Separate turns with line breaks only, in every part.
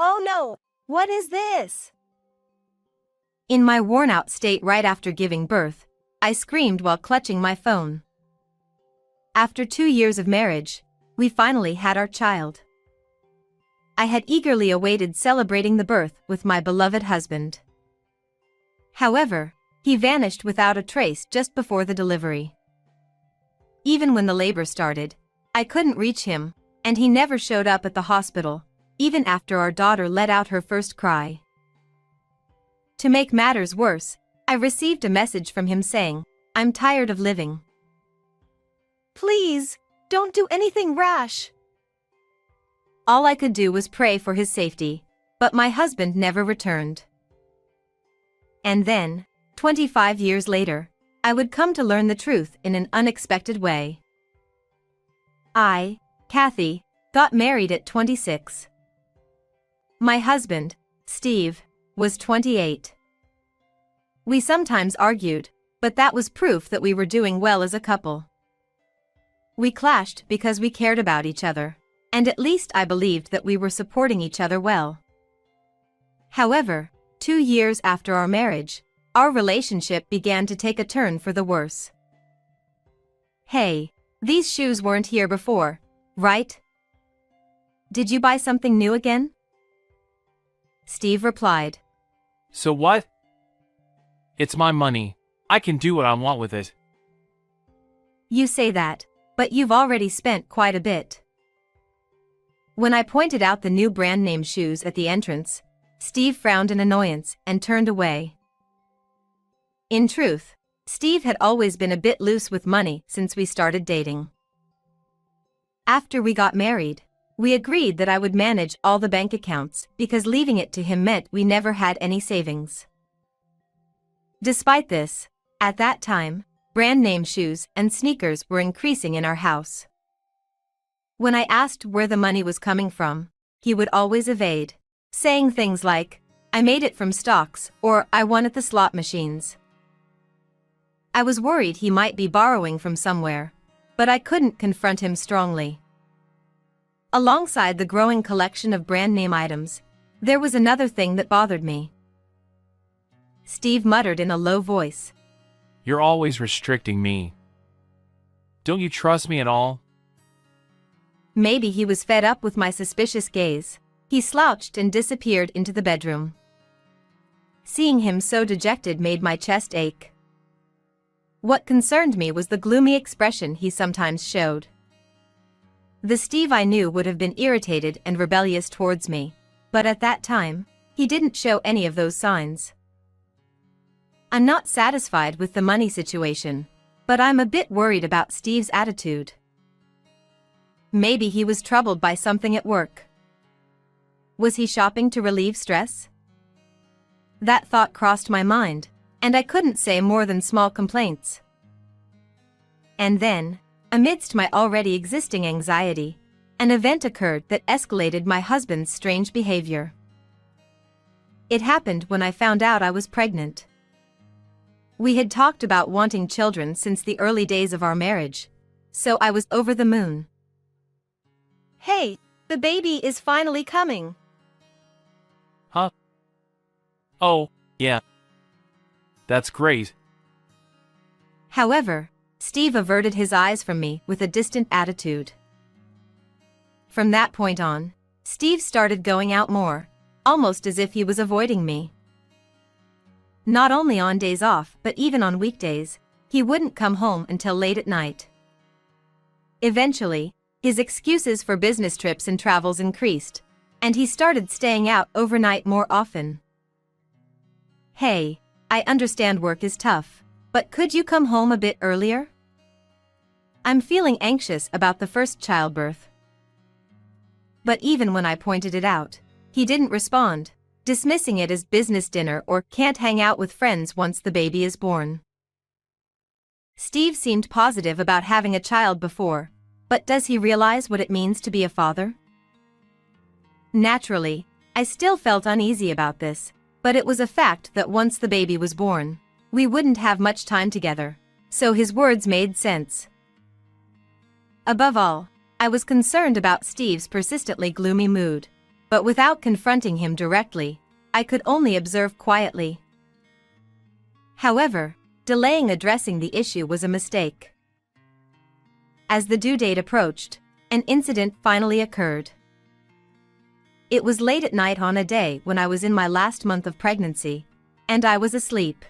Oh no! What is this?
In my worn-out state right after giving birth, I screamed while clutching my phone. After 2 years of marriage, we finally had our child. I had eagerly awaited celebrating the birth with my beloved husband. However, he vanished without a trace just before the delivery. Even when the labor started, I couldn't reach him, and he never showed up at the hospital, even after our daughter let out her first cry. To make matters worse, I received a message from him saying, "I'm tired of living.
Please, don't do anything rash."
All I could do was pray for his safety, but my husband never returned. And then, 25 years later, I would come to learn the truth in an unexpected way. I, Kathy, got married at 26. My husband, Steve, was 28. We sometimes argued, but that was proof that we were doing well as a couple. We clashed because we cared about each other, and at least I believed that we were supporting each other well. However, 2 years after our marriage, our relationship began to take a turn for the worse. "Hey, these shoes weren't here before, right? Did you buy something new again?" Steve replied.
So what? It's my money. I can do what I want with it.
"You say that, but you've already spent quite a bit." When I pointed out the new brand name shoes at the entrance, Steve frowned in annoyance and turned away. In truth, Steve had always been a bit loose with money since we started dating. After we got married, we agreed that I would manage all the bank accounts because leaving it to him meant we never had any savings. Despite this, at that time, brand name shoes and sneakers were increasing in our house. When I asked where the money was coming from, he would always evade, saying things like, "I made it from stocks," or "I won at the slot machines." I was worried he might be borrowing from somewhere, but I couldn't confront him strongly. Alongside the growing collection of brand name items, there was another thing that bothered me. Steve muttered in a low voice.
You're always restricting me. Don't you trust me at all?
Maybe he was fed up with my suspicious gaze. He slouched and disappeared into the bedroom. Seeing him so dejected made my chest ache. What concerned me was the gloomy expression he sometimes showed. The Steve I knew would have been irritated and rebellious towards me, but at that time, he didn't show any of those signs. I'm not satisfied with the money situation, but I'm a bit worried about Steve's attitude. Maybe he was troubled by something at work. Was he shopping to relieve stress? That thought crossed my mind, and I couldn't say more than small complaints. And then, amidst my already existing anxiety, an event occurred that escalated my husband's strange behavior. It happened when I found out I was pregnant. We had talked about wanting children since the early days of our marriage, so I was over the moon.
"Hey, the baby is finally coming."
Huh? Oh, yeah. That's great.
However, Steve averted his eyes from me with a distant attitude. From that point on, Steve started going out more, almost as if he was avoiding me. Not only on days off but even on weekdays, he wouldn't come home until late at night. Eventually, his excuses for business trips and travels increased, and he started staying out overnight more often. "Hey, I understand work is tough, but could you come home a bit earlier? I'm feeling anxious about the first childbirth." But even when I pointed it out, he didn't respond, dismissing it as business dinner or can't hang out with friends once the baby is born. Steve seemed positive about having a child before, but does he realize what it means to be a father? Naturally, I still felt uneasy about this, but it was a fact that once the baby was born, we wouldn't have much time together, so his words made sense. Above all, I was concerned about Steve's persistently gloomy mood. but without confronting him directly, I could only observe quietly. However, delaying addressing the issue was a mistake. As the due date approached, an incident finally occurred. It was late at night on a day when I was in my last month of pregnancy, and I was asleep.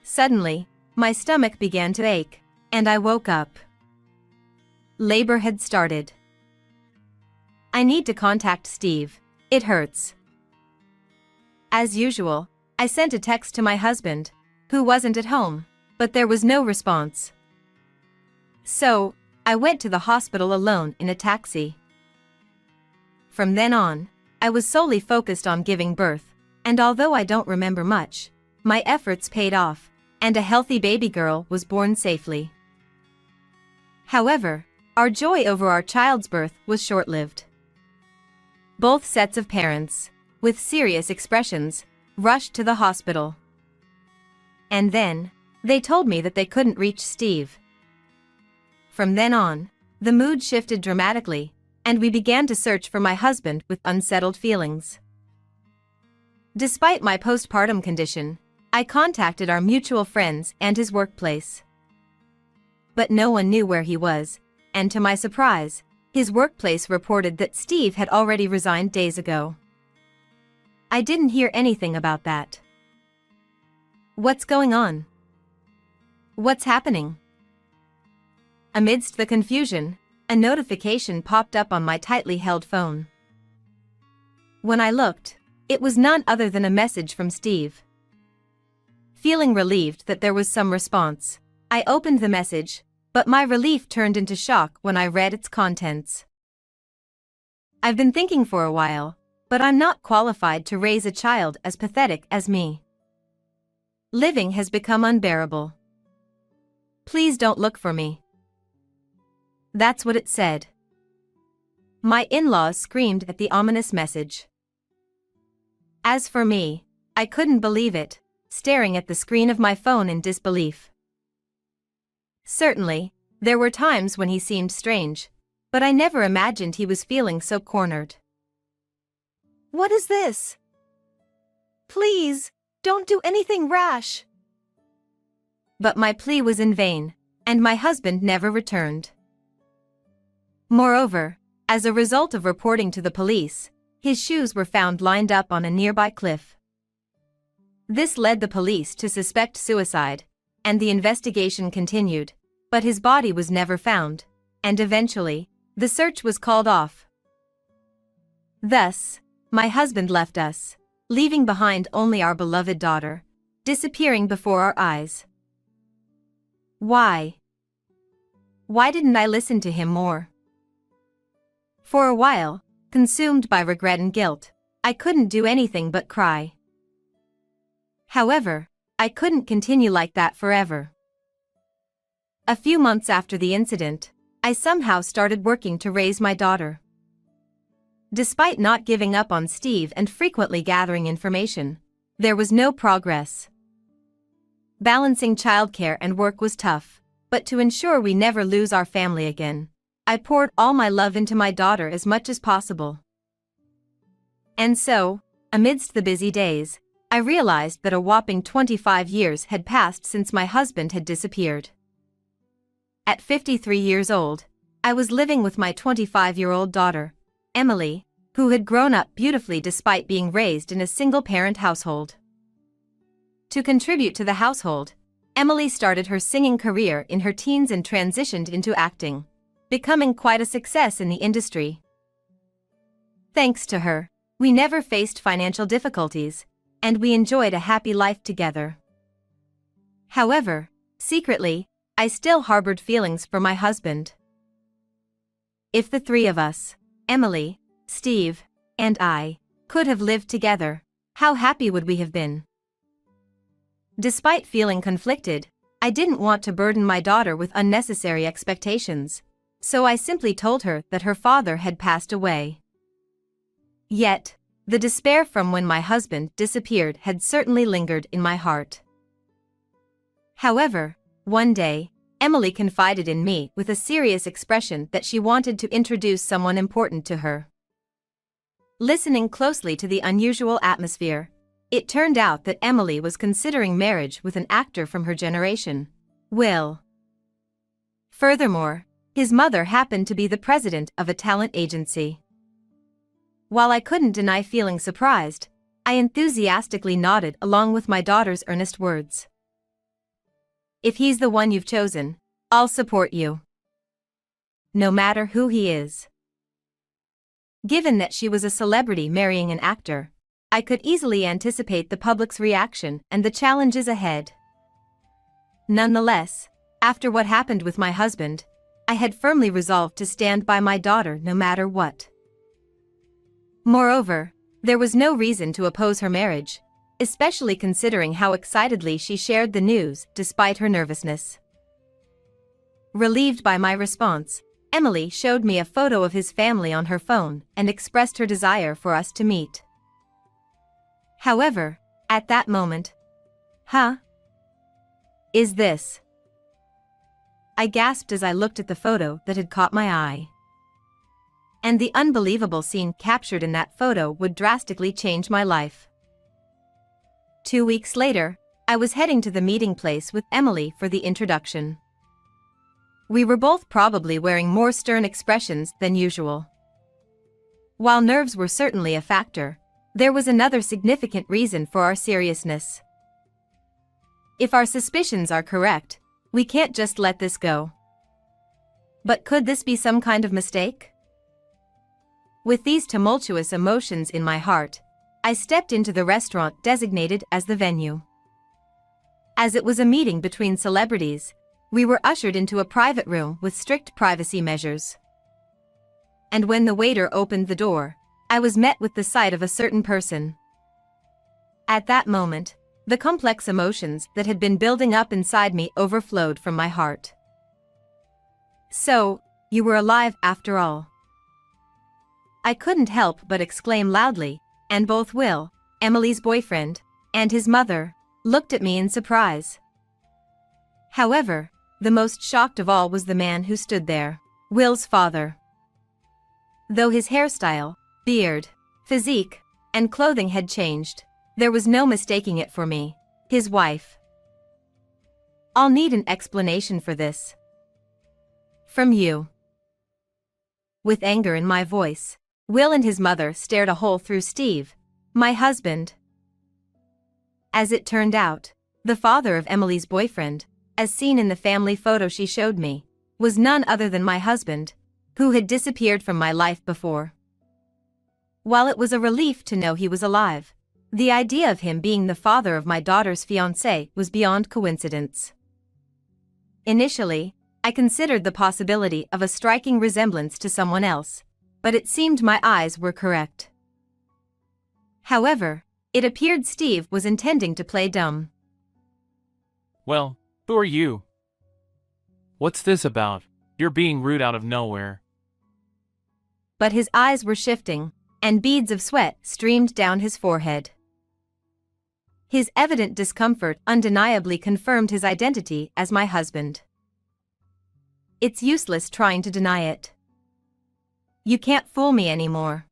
Suddenly, my stomach began to ache, and I woke up. Labor had started. I need to contact Steve. It hurts. As usual, I sent a text to my husband, who wasn't at home, but there was no response. So, I went to the hospital alone in a taxi. From then on, I was solely focused on giving birth, and although I don't remember much, my efforts paid off, and a healthy baby girl was born safely. However, our joy over our child's birth was short-lived. Both sets of parents, with serious expressions, rushed to the hospital. And then, they told me that they couldn't reach Steve. From then on, the mood shifted dramatically, and we began to search for my husband with unsettled feelings. Despite my postpartum condition, I contacted our mutual friends and his workplace. But no one knew where he was, and to my surprise, his workplace reported that Steve had already resigned days ago. I didn't hear anything about that. What's going on? What's happening? Amidst the confusion, a notification popped up on my tightly held phone. When I looked, it was none other than a message from Steve. Feeling relieved that there was some response, I opened the message, but my relief turned into shock when I read its contents. I've been thinking for a while, but I'm not qualified to raise a child as pathetic as me. Living has become unbearable. Please don't look for me. That's what it said. My in-laws screamed at the ominous message. As for me, I couldn't believe it, staring at the screen of my phone in disbelief. Certainly, there were times when he seemed strange, but I never imagined he was feeling so cornered.
What is this? Please, don't do anything rash.
But my plea was in vain, and my husband never returned. Moreover, as a result of reporting to the police, his shoes were found lined up on a nearby cliff. This led the police to suspect suicide, and the investigation continued, but his body was never found, and eventually, the search was called off. Thus, my husband left us, leaving behind only our beloved daughter, disappearing before our eyes. Why? Why didn't I listen to him more? For a while, consumed by regret and guilt, I couldn't do anything but cry. However, I couldn't continue like that forever. A few months after the incident, I somehow started working to raise my daughter. Despite not giving up on Steve and frequently gathering information, there was no progress. Balancing childcare and work was tough, but to ensure we never lose our family again, I poured all my love into my daughter as much as possible. And so, amidst the busy days, I realized that a whopping 25 years had passed since my husband had disappeared. At 53 years old, I was living with my 25-year-old daughter, Emily, who had grown up beautifully despite being raised in a single-parent household. To contribute to the household, Emily started her singing career in her teens and transitioned into acting, becoming quite a success in the industry. Thanks to her, we never faced financial difficulties, and we enjoyed a happy life together. However, secretly, I still harbored feelings for my husband. If the three of us, Emily, Steve, and I, could have lived together, how happy would we have been? Despite feeling conflicted, I didn't want to burden my daughter with unnecessary expectations, so I simply told her that her father had passed away. Yet, the despair from when my husband disappeared had certainly lingered in my heart. However, one day, Emily confided in me with a serious expression that she wanted to introduce someone important to her. Listening closely to the unusual atmosphere, it turned out that Emily was considering marriage with an actor from her generation, Will. Furthermore, his mother happened to be the president of a talent agency. While I couldn't deny feeling surprised, I enthusiastically nodded along with my daughter's earnest words. If he's the one you've chosen, I'll support you. No matter who he is. Given that she was a celebrity marrying an actor, I could easily anticipate the public's reaction and the challenges ahead. Nonetheless, after what happened with my husband, I had firmly resolved to stand by my daughter no matter what. Moreover, there was no reason to oppose her marriage, especially considering how excitedly she shared the news despite her nervousness. Relieved by my response, Emily showed me a photo of his family on her phone and expressed her desire for us to meet. However, at that moment, is this? I gasped as I looked at the photo that had caught my eye. And the unbelievable scene captured in that photo would drastically change my life. 2 weeks later, I was heading to the meeting place with Emily for the introduction. We were both probably wearing more stern expressions than usual. While nerves were certainly a factor, there was another significant reason for our seriousness. If our suspicions are correct, we can't just let this go. But could this be some kind of mistake? With these tumultuous emotions in my heart, I stepped into the restaurant designated as the venue. As it was a meeting between celebrities, we were ushered into a private room with strict privacy measures. And when the waiter opened the door, I was met with the sight of a certain person. At that moment, the complex emotions that had been building up inside me overflowed from my heart. So, you were alive after all. I couldn't help but exclaim loudly, and both Will, Emily's boyfriend, and his mother, looked at me in surprise. However, the most shocked of all was the man who stood there, Will's father. Though his hairstyle, beard, physique, and clothing had changed, there was no mistaking it for me, his wife. I'll need an explanation for this. From you. With anger in my voice, Will and his mother stared a hole through Steve, my husband. As it turned out, the father of Emily's boyfriend, as seen in the family photo she showed me, was none other than my husband, who had disappeared from my life before. While it was a relief to know he was alive, the idea of him being the father of my daughter's fiancé was beyond coincidence. Initially, I considered the possibility of a striking resemblance to someone else, but it seemed my eyes were correct. However, it appeared Steve was intending to play dumb.
Well, who are you? What's this about? You're being rude out of nowhere.
But his eyes were shifting, and beads of sweat streamed down his forehead. His evident discomfort undeniably confirmed his identity as my husband. It's useless trying to deny it. You can't fool me anymore.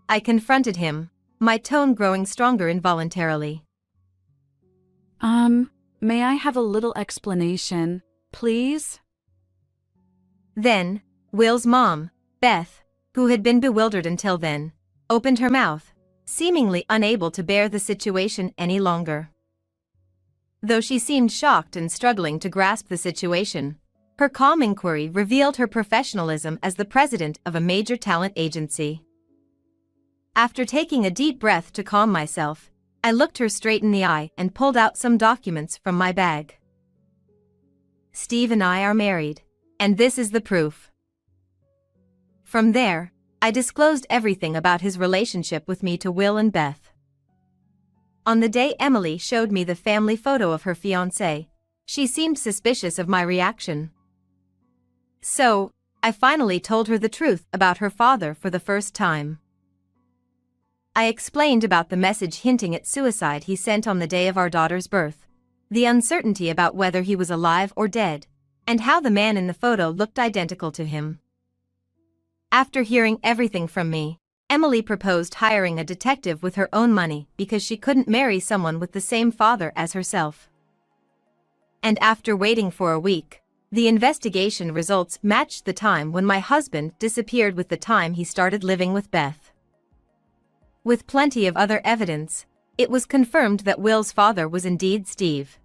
I confronted him, my tone growing stronger involuntarily.
May I have a little explanation, please?
Then, Will's mom, Beth, who had been bewildered until then, opened her mouth, seemingly unable to bear the situation any longer. Though she seemed shocked and struggling to grasp the situation, her calm inquiry revealed her professionalism as the president of a major talent agency. After taking a deep breath to calm myself, I looked her straight in the eye and pulled out some documents from my bag. Steve and I are married, and this is the proof. From there, I disclosed everything about his relationship with me to Will and Beth. On the day Emily showed me the family photo of her fiancé, she seemed suspicious of my reaction. So, I finally told her the truth about her father for the first time. I explained about the message hinting at suicide he sent on the day of our daughter's birth, the uncertainty about whether he was alive or dead, and how the man in the photo looked identical to him. After hearing everything from me, Emily proposed hiring a detective with her own money because she couldn't marry someone with the same father as herself. And after waiting for a week, the investigation results matched the time when my husband disappeared with the time he started living with Beth. With plenty of other evidence, it was confirmed that Will's father was indeed Steve.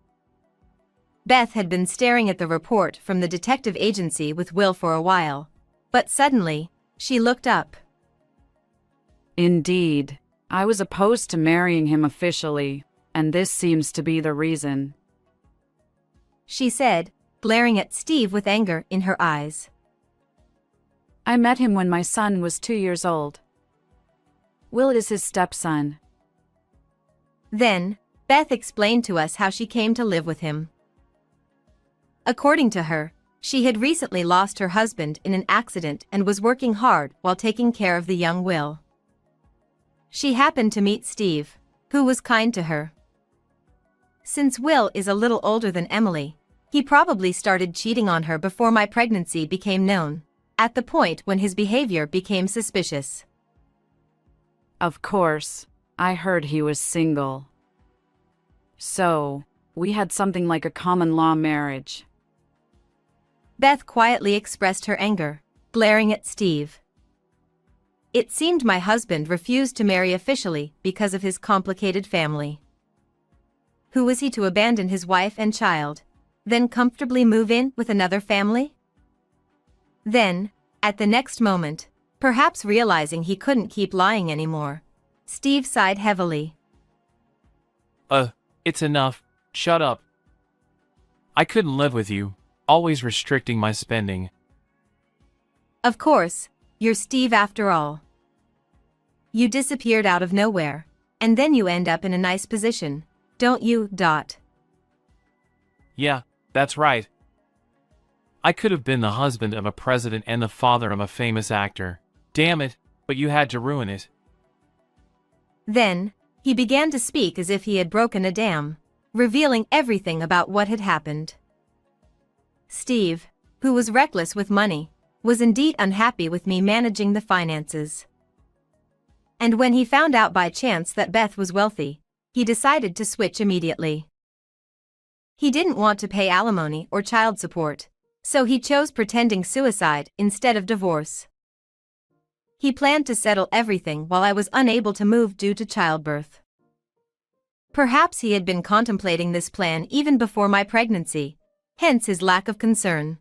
Beth had been staring at the report from the detective agency with Will for a while, but suddenly, she looked up.
Indeed, I was opposed to marrying him officially, and this seems to be the reason,
She said, glaring at Steve with anger in her eyes.
I met him when my son was 2 years old. Will is his stepson.
Then, Beth explained to us how she came to live with him. According to her, she had recently lost her husband in an accident and was working hard while taking care of the young Will. She happened to meet Steve, who was kind to her. Since Will is a little older than Emily, he probably started cheating on her before my pregnancy became known, at the point when his behavior became suspicious.
Of course, I heard he was single. So, we had something like a common law marriage.
Beth quietly expressed her anger, glaring at Steve. It seemed my husband refused to marry officially because of his complicated family. Who was he to abandon his wife and child, then comfortably move in with another family? Then, at the next moment, perhaps realizing he couldn't keep lying anymore, Steve sighed heavily.
It's enough. Shut up. I couldn't live with you, always restricting my spending.
Of course, you're Steve after all. You disappeared out of nowhere, and then you end up in a nice position, don't you, Dot?
Yeah, that's right. I could have been the husband of a president and the father of a famous actor. Damn it, but you had to ruin it.
Then, he began to speak as if he had broken a dam, revealing everything about what had happened. Steve, who was reckless with money, was indeed unhappy with me managing the finances. And when he found out by chance that Beth was wealthy, he decided to switch immediately. He didn't want to pay alimony or child support, so he chose pretending suicide instead of divorce. He planned to settle everything while I was unable to move due to childbirth. Perhaps he had been contemplating this plan even before my pregnancy, hence his lack of concern.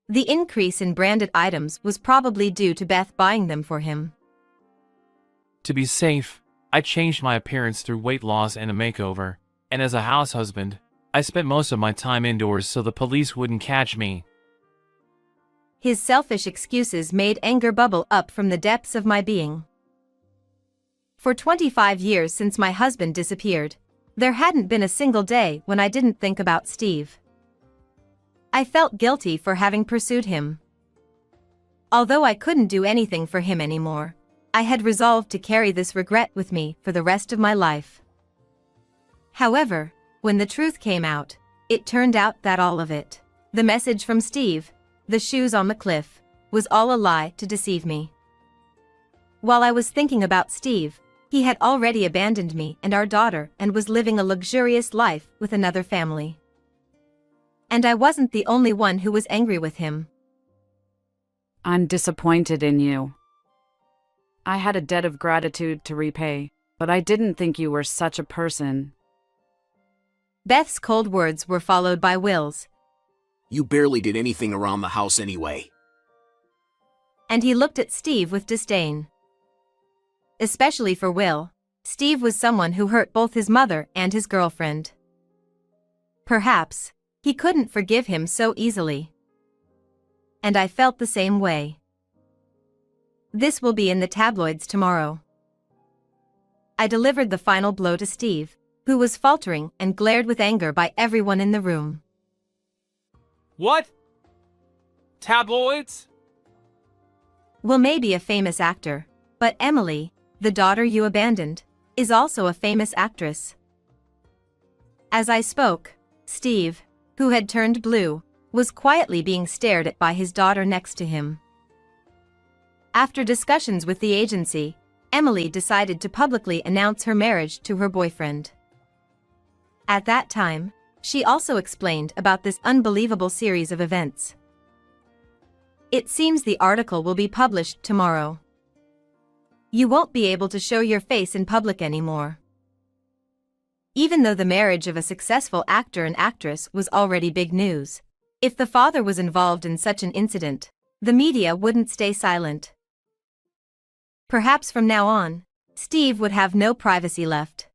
The increase in branded items was probably due to Beth buying them for him.
To be safe, I changed my appearance through weight loss and a makeover, and as a house husband, I spent most of my time indoors so the police wouldn't catch me.
His selfish excuses made anger bubble up from the depths of my being. For 25 years since my husband disappeared, there hadn't been a single day when I didn't think about Steve. I felt guilty for having pursued him. Although I couldn't do anything for him anymore, I had resolved to carry this regret with me for the rest of my life. However, when the truth came out, it turned out that all of it, the message from Steve, the shoes on the cliff, was all a lie to deceive me. While I was thinking about Steve, he had already abandoned me and our daughter and was living a luxurious life with another family. And I wasn't the only one who was angry with him.
I'm disappointed in you. I had a debt of gratitude to repay, but I didn't think you were such a person.
Beth's cold words were followed by Will's.
You barely did anything around the house anyway.
And he looked at Steve with disdain. Especially for Will, Steve was someone who hurt both his mother and his girlfriend. Perhaps, he couldn't forgive him so easily. And I felt the same way. This will be in the tabloids tomorrow. I delivered the final blow to Steve, who was faltering and glared with anger by everyone in the room.
What? Tabloids?
Will may be a famous actor, but Emily, the daughter you abandoned, is also a famous actress. As I spoke, Steve, who had turned blue, was quietly being stared at by his daughter next to him. After discussions with the agency, Emily decided to publicly announce her marriage to her boyfriend. At that time, she also explained about this unbelievable series of events. It seems the article will be published tomorrow. You won't be able to show your face in public anymore. Even though the marriage of a successful actor and actress was already big news, if the father was involved in such an incident, the media wouldn't stay silent. Perhaps from now on, Steve would have no privacy left.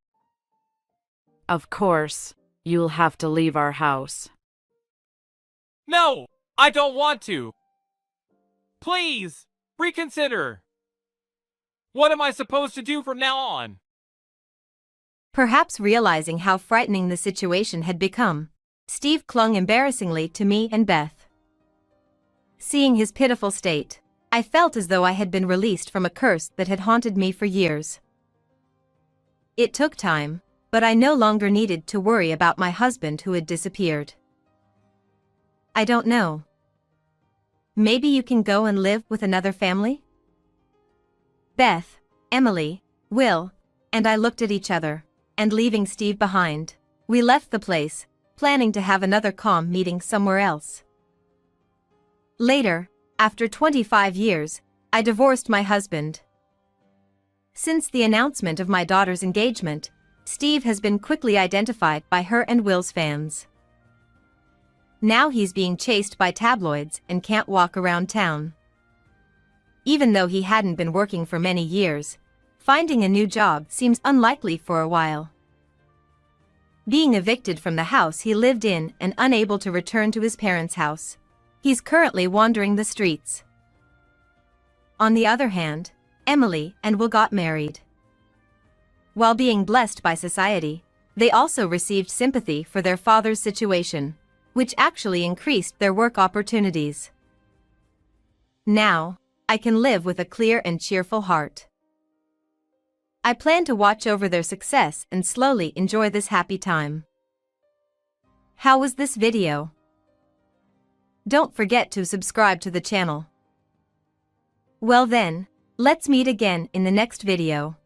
Of course, you'll have to leave our house.
No, I don't want to. Please, reconsider. What am I supposed to do from now on?
Perhaps realizing how frightening the situation had become, Steve clung embarrassingly to me and Beth. Seeing his pitiful state, I felt as though I had been released from a curse that had haunted me for years. It took time, but I no longer needed to worry about my husband who had disappeared. I don't know. Maybe you can go and live with another family? Beth, Emily, Will, and I looked at each other, and leaving Steve behind, we left the place, planning to have another calm meeting somewhere else. Later, after 25 years, I divorced my husband. Since the announcement of my daughter's engagement, Steve has been quickly identified by her and Will's fans. Now he's being chased by tabloids and can't walk around town. Even though he hadn't been working for many years, finding a new job seems unlikely for a while. Being evicted from the house he lived in and unable to return to his parents' house, he's currently wandering the streets. On the other hand, Emily and Will got married. While being blessed by society, they also received sympathy for their father's situation, which actually increased their work opportunities. Now, I can live with a clear and cheerful heart. I plan to watch over their success and slowly enjoy this happy time. How was this video? Don't forget to subscribe to the channel. Well then, let's meet again in the next video.